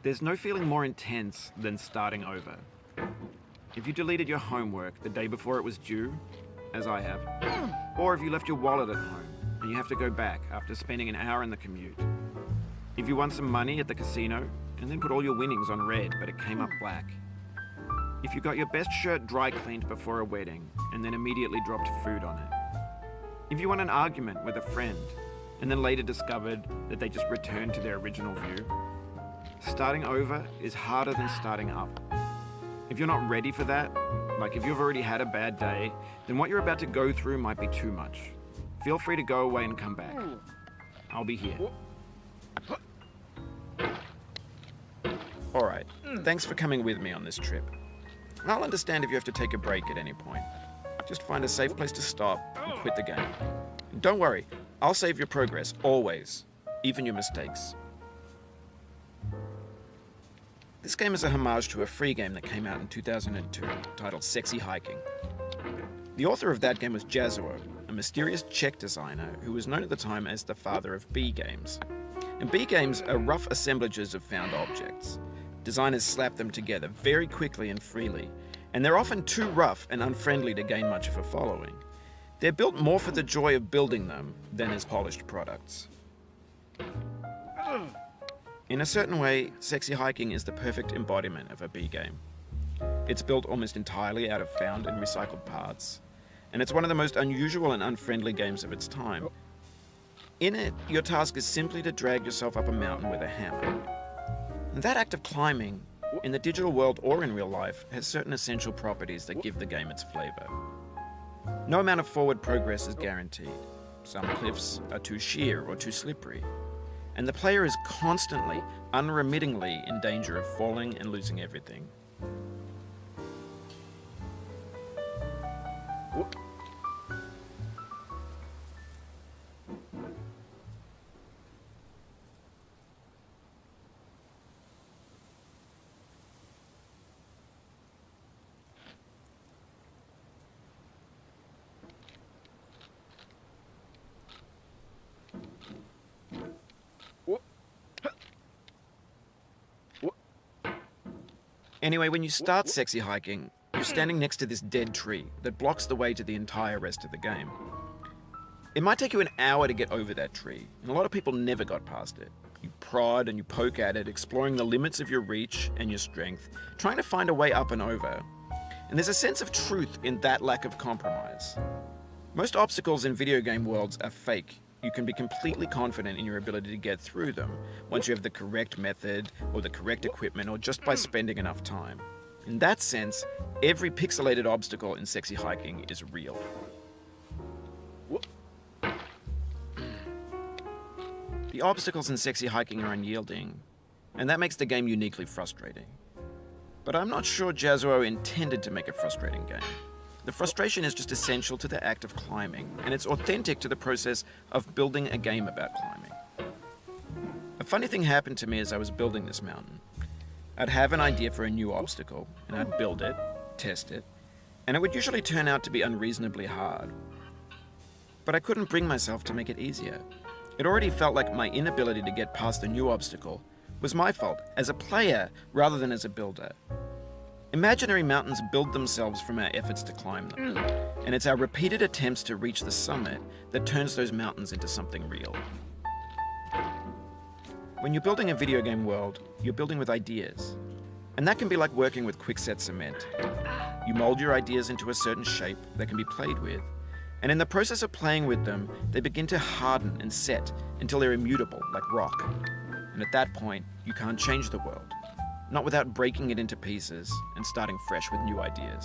There's no feeling more intense than starting over. If you deleted your homework the day before it was due, as I have, or if you left your wallet at home and you have to go back after spending an hour in the commute. If you won some money at the casino and then put all your winnings on red but it came up black. If you got your best shirt dry cleaned before a wedding and then immediately dropped food on it. If you won an argument with a friend and then later discovered that they just returned to their original view. Starting over is harder than starting up. If you're not ready for that, like if you've already had a bad day, then what you're about to go through might be too much. Feel free to go away and come back. I'll be here. Alright, thanks for coming with me on this trip. I'll understand if you have to take a break at any point. Just find a safe place to stop and quit the game. Don't worry, I'll save your progress, always, even your mistakes. This game is a homage to a free game that came out in 2002, titled Sexy Hiking. The author of that game was Jazuo, a mysterious Czech designer who was known at the time as the father of B games. And B games are rough assemblages of found objects. Designers slap them together very quickly and freely, and they're often too rough and unfriendly to gain much of a following. They're built more for the joy of building them than as polished products. In a certain way, Sexy Hiking is the perfect embodiment of a B game. It's built almost entirely out of found and recycled parts, and it's one of the most unusual and unfriendly games of its time. In it, your task is simply to drag yourself up a mountain with a hammer. And that act of climbing, in the digital world or in real life, has certain essential properties that give the game its flavor. No amount of forward progress is guaranteed. Some cliffs are too sheer or too slippery. And the player is constantly, unremittingly in danger of falling and losing everything. Anyway, when you start Sexy Hiking, you're standing next to this dead tree that blocks the way to the entire rest of the game. It might take you an hour to get over that tree, and a lot of people never got past it. You prod and you poke at it, exploring the limits of your reach and your strength, trying to find a way up and over. And there's a sense of truth in that lack of compromise. Most obstacles in video game worlds are fake. You can be completely confident in your ability to get through them once you have the correct method or the correct equipment or just by spending enough time. In that sense, every pixelated obstacle in Sexy Hiking is real. The obstacles in Sexy Hiking are unyielding, and that makes the game uniquely frustrating. But I'm not sure Jazuo intended to make a frustrating game. The frustration is just essential to the act of climbing, and it's authentic to the process of building a game about climbing. A funny thing happened to me as I was building this mountain. I'd have an idea for a new obstacle, and I'd build it, test it, and it would usually turn out to be unreasonably hard. But I couldn't bring myself to make it easier. It already felt like my inability to get past the new obstacle was my fault as a player rather than as a builder. Imaginary mountains build themselves from our efforts to climb them, and it's our repeated attempts to reach the summit that turns those mountains into something real. When you're building a video game world, you're building with ideas, and that can be like working with quickset cement. You mold your ideas into a certain shape that can be played with, and in the process of playing with them, they begin to harden and set until they're immutable, like rock. And at that point, you can't change the world, not without breaking it into pieces and starting fresh with new ideas.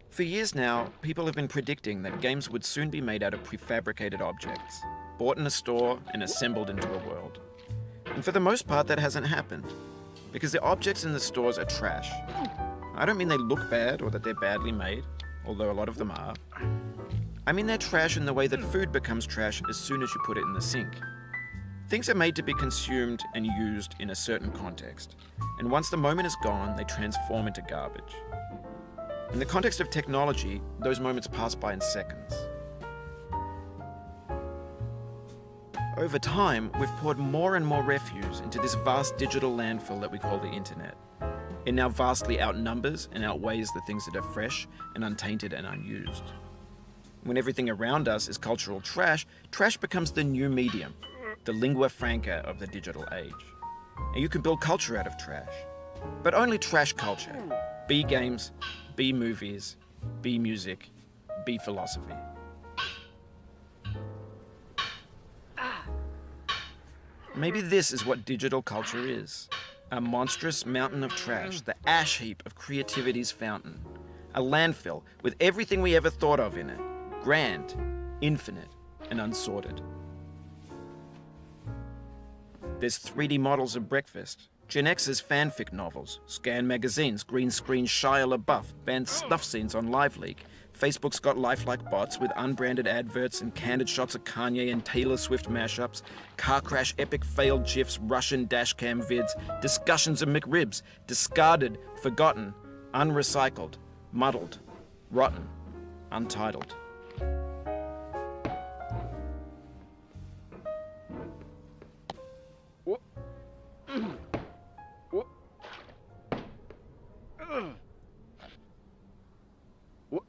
For years now, people have been predicting that games would soon be made out of prefabricated objects, bought in a store and assembled into a world. And for the most part, that hasn't happened, because the objects in the stores are trash. I don't mean they look bad or that they're badly made, although a lot of them are. I mean they're trash in the way that food becomes trash as soon as you put it in the sink. Things are made to be consumed and used in a certain context, and once the moment is gone, they transform into garbage. In the context of technology, those moments pass by in seconds. Over time, we've poured more and more refuse into this vast digital landfill that we call the internet. It now vastly outnumbers and outweighs the things that are fresh and untainted and unused. When everything around us is cultural trash, trash becomes the new medium, the lingua franca of the digital age. And you can build culture out of trash, but only trash culture. B games, B movies, B music, B philosophy. Maybe this is what digital culture is. A monstrous mountain of trash, the ash heap of creativity's fountain. A landfill with everything we ever thought of in it. Grand, infinite, and unsorted. There's 3D models of breakfast, Gen X's fanfic novels, scan magazines, green screen Shia LaBeouf, banned snuff scenes on LiveLeak. Facebook's got lifelike bots with unbranded adverts and candid shots of Kanye and Taylor Swift mashups, car crash epic failed GIFs, Russian dashcam vids, discussions of McRibs, discarded, forgotten, unrecycled, muddled, rotten, untitled.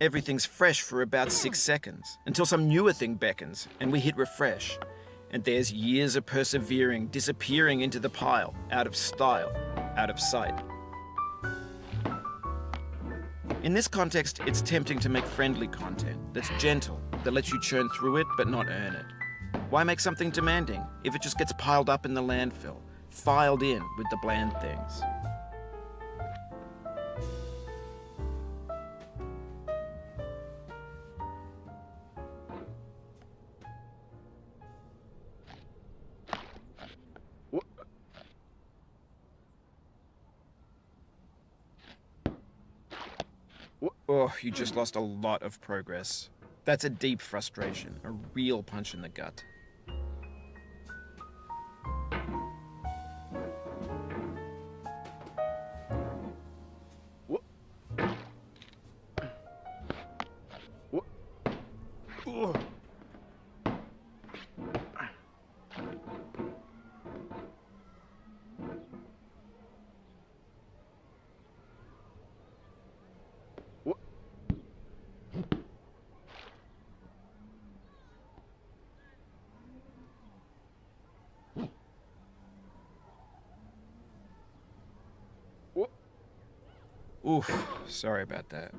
Everything's fresh for about 6 seconds, until some newer thing beckons, and we hit refresh. And there's years of persevering, disappearing into the pile, out of style, out of sight. In this context, it's tempting to make friendly content that's gentle, that lets you churn through it but not earn it. Why make something demanding if it just gets piled up in the landfill, filed in with the bland things? Oh, you just lost a lot of progress. That's a deep frustration, a real punch in the gut. Oof, sorry about that.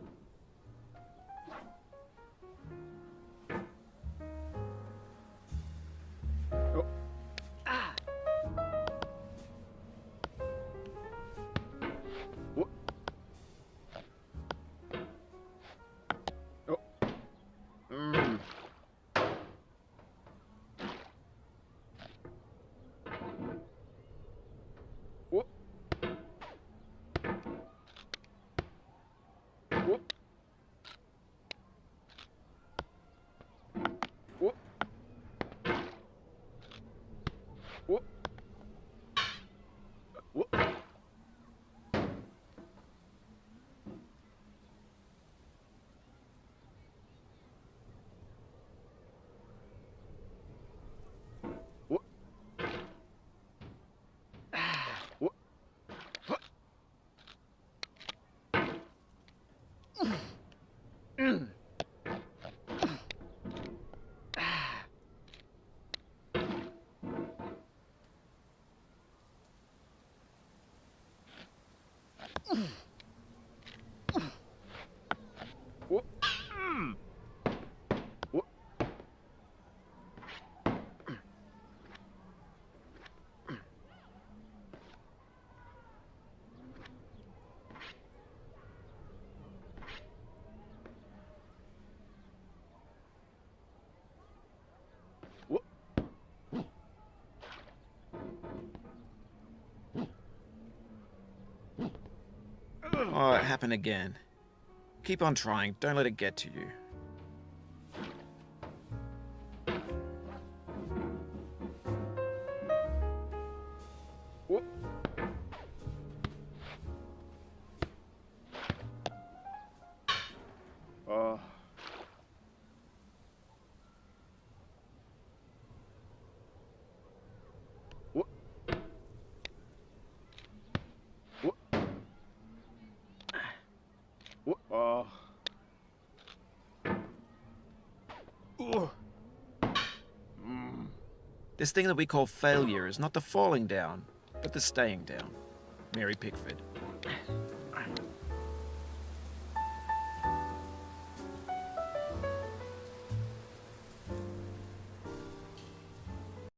Oh, it happened again. Keep on trying, don't let it get to you. This thing that we call failure is not the falling down, but the staying down. Mary Pickford.